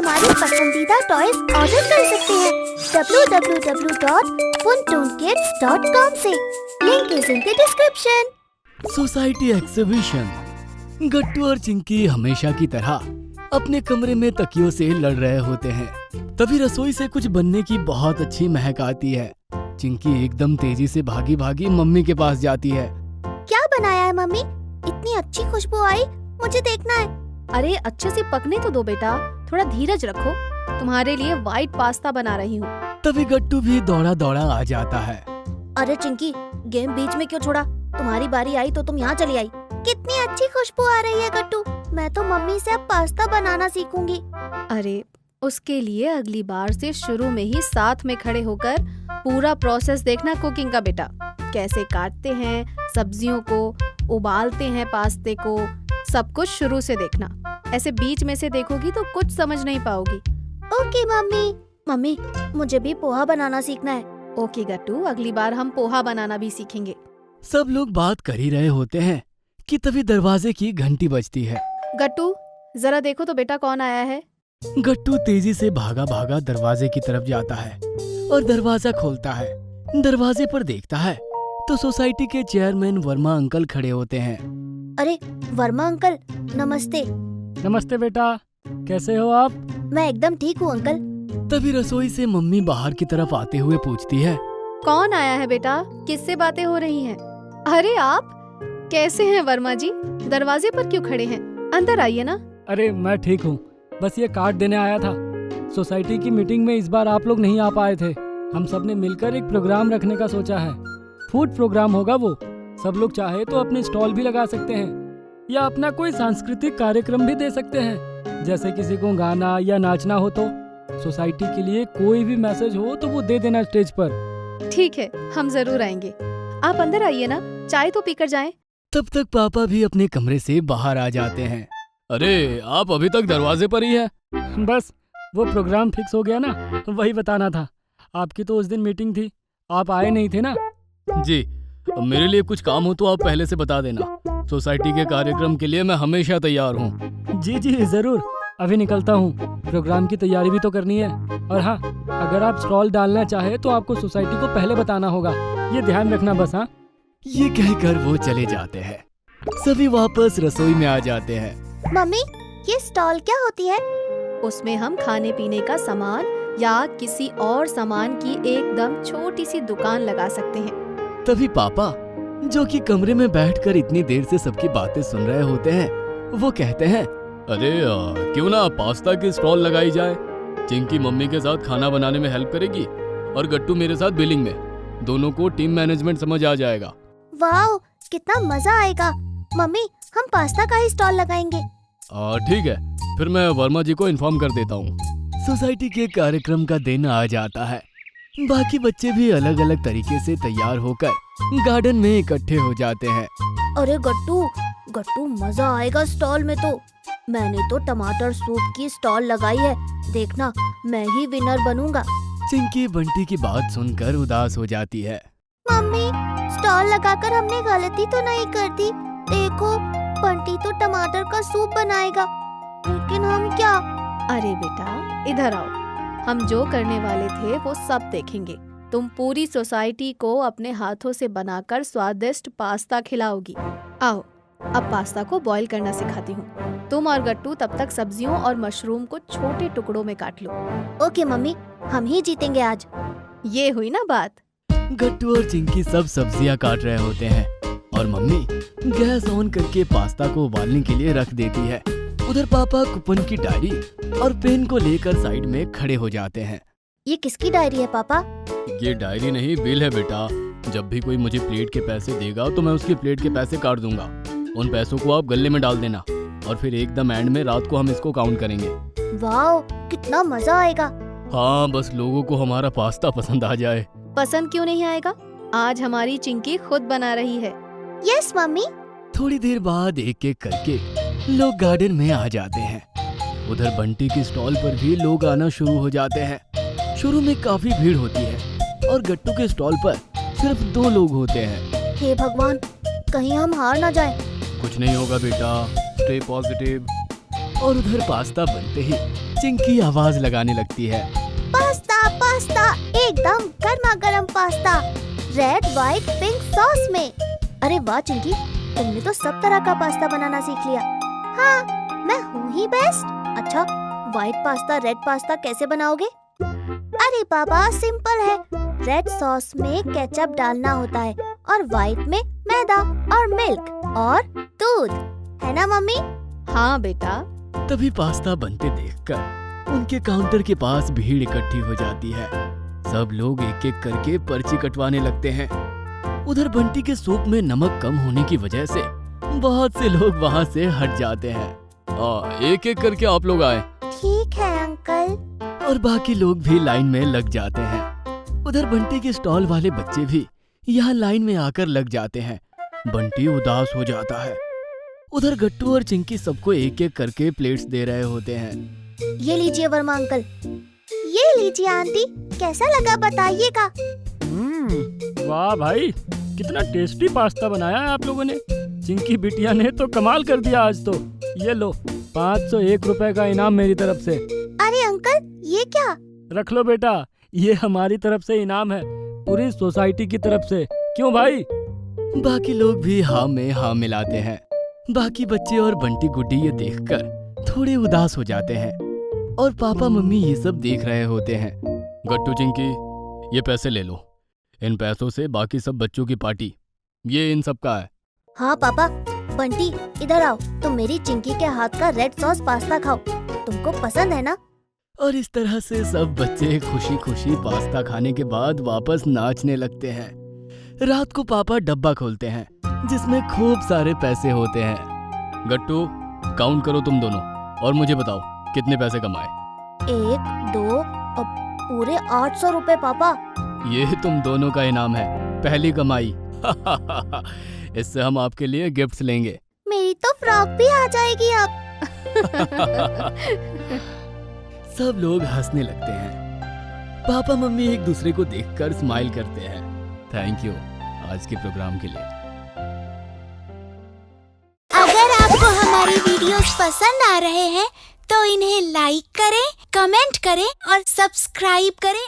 हमारी पसंदीदा toys order कर सकते हैं www.funtoonkids.com से। Link is in the description. Society exhibition. Gattu और चिंकी हमेशा की तरह अपने कमरे में तकियों से लड़ रहे होते हैं। तभी रसोई से कुछ बनने की बहुत अच्छी महक आती है। चिंकी एकदम तेजी से भागी भागी मम्मी के पास जाती है। क्या बनाया है मम्मी? इतनी अच्छी खुशबू आई, मुझे देखना है। अरे अच्छे से पकने तो दो बेटा, थोड़ा धीरज रखो। तुम्हारे लिए व्हाइट पास्ता बना रही हूँ। तभी गट्टू भी दौड़ा दौड़ा आ जाता है। अरे चिंकी, गेम बीच में क्यों छोड़ा? तुम्हारी बारी आई तो तुम यहाँ चली आई। कितनी अच्छी खुशबू आ रही है गट्टू। मैं तो मम्मी से अब पास्ता बनाना सीखूंगी। अरे उसके लिए अगली बार से शुरू में ही साथ में खड़े होकर पूरा प्रोसेस देखना कुकिंग का बेटा। कैसे काटते हैं सब्जियों को, उबालते हैं पास्ते को, सब कुछ शुरू से देखना। ऐसे बीच में से देखोगी तो कुछ समझ नहीं पाओगी। Okay mummy. मम्मी, मुझे भी पोहा बनाना सीखना है। ओके गट्टू, अगली बार हम पोहा बनाना भी सीखेंगे। सब लोग बात कर ही रहे होते हैं कि तभी दरवाजे की घंटी बजती है। गट्टू जरा देखो तो बेटा कौन आया है। गट्टू तेजी से भागा भागा दरवाजे की तरफ जाता है और दरवाजा खोलता है। दरवाजे पर देखता है तो सोसाइटी के चेयरमैन वर्मा अंकल खड़े होते हैं। अरे वर्मा अंकल, नमस्ते। नमस्ते बेटा, कैसे हो आप? मैं एकदम ठीक हूँ अंकल। तभी रसोई से मम्मी बाहर की तरफ आते हुए पूछती है, कौन आया है बेटा? किससे बातें हो रही हैं? अरे आप कैसे हैं वर्मा जी? दरवाजे पर क्यों खड़े हैं? अंदर आइए ना। अरे मैं ठीक हूँ, बस ये कार्ड देने आया था। सोसाइटी की मीटिंग में इस बार आप लोग नहीं आ पाए थे। हम सब ने मिलकर एक प्रोग्राम रखने का सोचा है। फूड प्रोग्राम होगा वो। सब लोग चाहे तो अपने स्टॉल भी लगा सकते हैं या अपना कोई सांस्कृतिक कार्यक्रम भी दे सकते हैं। जैसे किसी को गाना या नाचना हो तो सोसाइटी के लिए कोई भी मैसेज हो तो वो दे देना स्टेज पर। ठीक है, हम जरूर आएंगे। आप अंदर आइए ना, चाय तो पीकर जाएं। तब तक पापा भी अपने कमरे से बाहर आ जाते हैं। अरे आप अभी तक दरवाजे पर ही है? बस वो प्रोग्राम फिक्स हो गया ना, वही बताना था। आपकी तो उस दिन मीटिंग थी, आप आए नहीं थे ना। जी, मेरे लिए कुछ काम हो तो आप पहले से बता देना। सोसाइटी के कार्यक्रम के लिए मैं हमेशा तैयार हूँ। जी जी जरूर, अभी निकलता हूँ। प्रोग्राम की तैयारी भी तो करनी है। और हाँ, अगर आप स्टॉल डालना चाहे तो आपको सोसाइटी को पहले बताना होगा, ये ध्यान रखना बस। हाँ, ये कहकर वो चले जाते हैं। सभी वापस रसोई में आ जाते हैं। मम्मी, ये स्टॉल क्या होती है? उसमें हम खाने पीने का सामान या किसी और सामान की एकदम छोटी सी दुकान लगा सकते हैं। तभी पापा, जो कि कमरे में बैठकर इतनी देर से सबकी बातें सुन रहे होते हैं, वो कहते हैं, अरे क्यों ना पास्ता की स्टॉल लगाई जाए। चिंकी मम्मी के साथ खाना बनाने में हेल्प करेगी और गट्टू मेरे साथ बिलिंग में। दोनों को टीम मैनेजमेंट समझ आ जाएगा। वाओ, कितना मजा आएगा। मम्मी, हम पास्ता का ही स्टॉल लगाएंगे। ठीक है, फिर मैं वर्मा जी को इन्फॉर्म कर देता हूँ। सोसाइटी के कार्यक्रम का दिन आ जाता है। बाकी बच्चे भी अलग अलग तरीके से तैयार होकर गार्डन में इकट्ठे हो जाते हैं। अरे गट्टू, गट्टू मजा आएगा स्टॉल में तो। मैंने तो टमाटर सूप की स्टॉल लगाई है, देखना मैं ही विनर बनूंगा। चिंकी बंटी की बात सुनकर उदास हो जाती है। मम्मी, स्टॉल लगाकर हमने गलती तो नहीं कर दी? देखो, बंटी तो टमाटर का सूप बनाएगा, लेकिन हम क्या? अरे बेटा इधर आओ, हम जो करने वाले थे वो सब देखेंगे। तुम पूरी सोसाइटी को अपने हाथों से बनाकर स्वादिष्ट पास्ता खिलाओगी। आओ, अब पास्ता को बॉईल करना सिखाती हूँ। तुम और गट्टू तब तक सब्जियों और मशरूम को छोटे टुकड़ों में काट लो। ओके मम्मी, हम ही जीतेंगे आज। ये हुई ना बात। गट्टू और चिंकी सब सब्जियां काट रहे होते हैं और मम्मी गैस ऑन करके पास्ता को उबालने के लिए रख देती है। उधर पापा कूपन की डायरी और पेन को लेकर साइड में खड़े हो जाते हैं। ये किसकी डायरी है पापा? ये डायरी नहीं, बिल है बेटा। जब भी कोई मुझे प्लेट के पैसे देगा तो मैं उसकी प्लेट के पैसे काट दूंगा। उन पैसों को आप गल्ले में डाल देना और फिर एकदम एंड में रात को हम इसको काउंट करेंगे। वाओ, कितना मजा आएगा। हाँ, बस लोगों को हमारा पास्ता पसंद आ जाए। पसंद क्यों नहीं आएगा? आज हमारी चिंकी खुद बना रही है। Yes mummy. थोड़ी देर बाद एक एक करके लोग गार्डन में आ जाते हैं। उधर बंटी की स्टॉल पर भी लोग आना शुरू हो जाते हैं। शुरू में काफी भीड़ होती है और गट्टू के स्टॉल पर सिर्फ 2 लोग होते हैं। हे भगवान, कहीं हम हार ना जाएं। कुछ नहीं होगा बेटा, स्टे पॉजिटिव। और उधर पास्ता बनते ही चिंकी आवाज लगाने लगती है। पास्ता पास्ता, एकदम गर्मा गर्म pasta, red white pink sauce में। अरे वाह चिंकी, तुमने तो सब तरह का पास्ता बनाना सीख लिया। हाँ, मैं हूँ ही बेस्ट। अच्छा, व्हाइट पास्ता रेड पास्ता कैसे बनाओगे? अरे बाबा, सिंपल है। रेड सॉस में केचप डालना होता है और व्हाइट में मैदा और मिल्क और दूध, है ना मम्मी? हाँ बेटा। तभी पास्ता बनते देखकर उनके काउंटर के पास भीड़ इकट्ठी हो जाती है। सब लोग एक एक करके पर्ची कटवाने लगते हैं। उधर बंटी के सूप में नमक कम होने की वजह से बहुत से लोग वहाँ से हट जाते हैं। एक एक करके आप लोग आए। ठीक है अंकल। और बाकी लोग भी लाइन में लग जाते हैं। उधर बंटी के स्टॉल वाले बच्चे भी यहाँ लाइन में आकर लग जाते हैं। बंटी उदास हो जाता है। उधर गट्टू और चिंकी सबको एक एक करके प्लेट्स दे रहे होते हैं। ये लीजिए वर्मा अंकल। ये लीजिए आंटी, कैसा लगा बताइएगा। वाह भाई, कितना टेस्टी पास्ता बनाया है आप लोगों ने। चिंकी बिटिया ने तो कमाल कर दिया आज तो। ये लो 501 रुपए का इनाम मेरी तरफ से। अरे अंकल, ये क्या? रख लो बेटा, ये हमारी तरफ से इनाम है, पूरी सोसाइटी की तरफ से। क्यों भाई? बाकी लोग भी हाँ में हाँ मिलाते हैं। बाकी बच्चे और बंटी गुड्डी ये देखकर थोड़े उदास हो जाते हैं और पापा मम्मी ये सब देख रहे होते हैं। गट्टू चिंकी, ये पैसे ले लो। इन पैसों से बाकी सब बच्चों की पार्टी, ये इन सब का है। हाँ पापा। बंटी इधर आओ, तुम मेरी चिंकी के हाथ का रेड सॉस पास्ता खाओ, तुमको पसंद है ना? और इस तरह से सब बच्चे खुशी खुशी पास्ता खाने के बाद वापस नाचने लगते हैं। रात को पापा डब्बा खोलते हैं जिसमें खूब सारे पैसे होते हैं। गट्टू, काउंट करो तुम दोनों और मुझे बताओ कितने पैसे कमाए। 1 2 पूरे 800 रुपए पापा। ये तुम दोनों का इनाम है, पहली कमाई। इससे हम आपके लिए गिफ्ट्स लेंगे। मेरी तो फ्रॉक भी आ जाएगी अब। सब लोग हंसने लगते हैं। पापा मम्मी एक दूसरे को देखकर स्माइल करते हैं। थैंक यू आज के प्रोग्राम के लिए। अगर आपको हमारी वीडियोस पसंद आ रहे हैं तो इन्हें लाइक करें, कमेंट करें और सब्सक्राइब करें